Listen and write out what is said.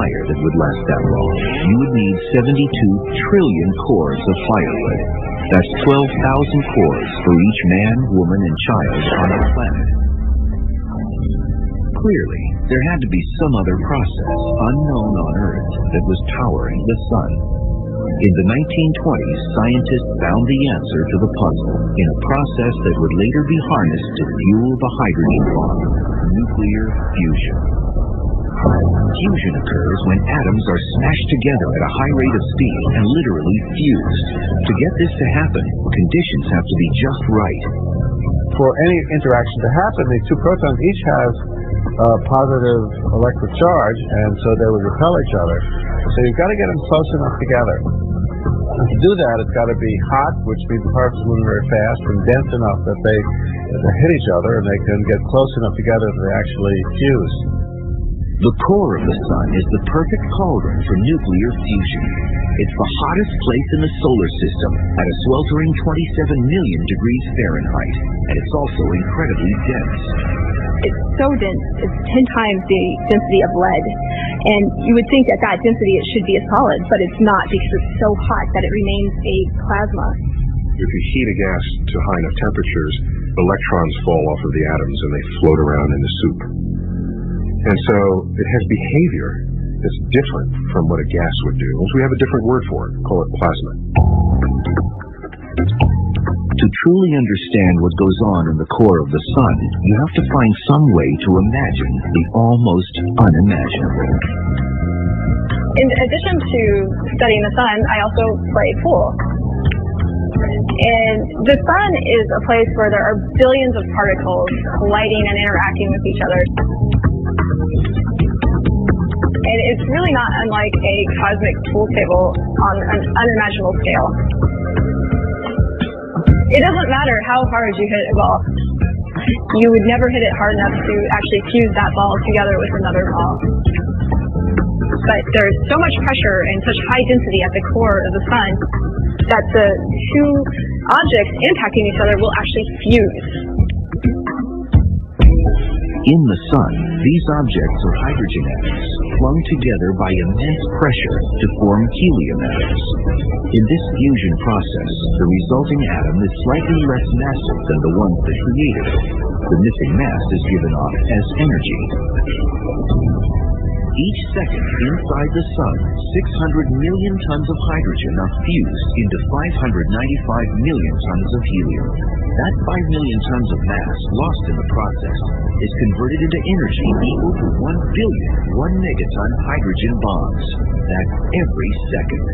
fire that would last that long, you would need 72 trillion cores of firewood. That's 12,000 cores for each man, woman, and child on the planet. Clearly, there had to be some other process unknown on Earth that was powering the sun. In the 1920s, scientists found the answer to the puzzle in a process that would later be harnessed to fuel the hydrogen bomb: nuclear fusion. Fusion occurs when atoms are smashed together at a high rate of speed and literally fused. To get this to happen, conditions have to be just right. For any interaction to happen, these two protons each have a positive electric charge, and so they would repel each other. So you've got to get them close enough together. And to do that, it's got to be hot, which means the particles moving very fast, and dense enough that they hit each other and they can get close enough together that they actually fuse. The core of the sun is the perfect cauldron for nuclear fusion. It's the hottest place in the solar system at a sweltering 27 million degrees Fahrenheit, and it's also incredibly dense. It's so dense, it's 10 times the density of lead. And you would think at that density it should be a solid, but it's not because it's so hot that it remains a plasma. If you heat a gas to high enough temperatures, electrons fall off of the atoms and they float around in the soup. And so it has behavior that's different from what a gas would do. We have a different word for it. We call it plasma. To truly understand what goes on in the core of the sun, you have to find some way to imagine the almost unimaginable. In addition to studying the sun, I also play pool. And the sun is a place where there are billions of particles colliding and interacting with each other. And it's really not unlike a cosmic pool table on an unimaginable scale. It doesn't matter how hard you hit a ball. You would never hit it hard enough to actually fuse that ball together with another ball. But there's so much pressure and such high density at the core of the sun that the two objects impacting each other will actually fuse. In the sun, these objects are hydrogen atoms, flung together by immense pressure to form helium atoms. In this fusion process, the resulting atom is slightly less massive than the one that created it. The missing mass is given off as energy. Each second inside the sun, 600 million tons of hydrogen are fused into 595 million tons of helium. That 5 million tons of mass lost in the process is converted into energy equal to 1 billion 1 megaton hydrogen bombs. That's every second.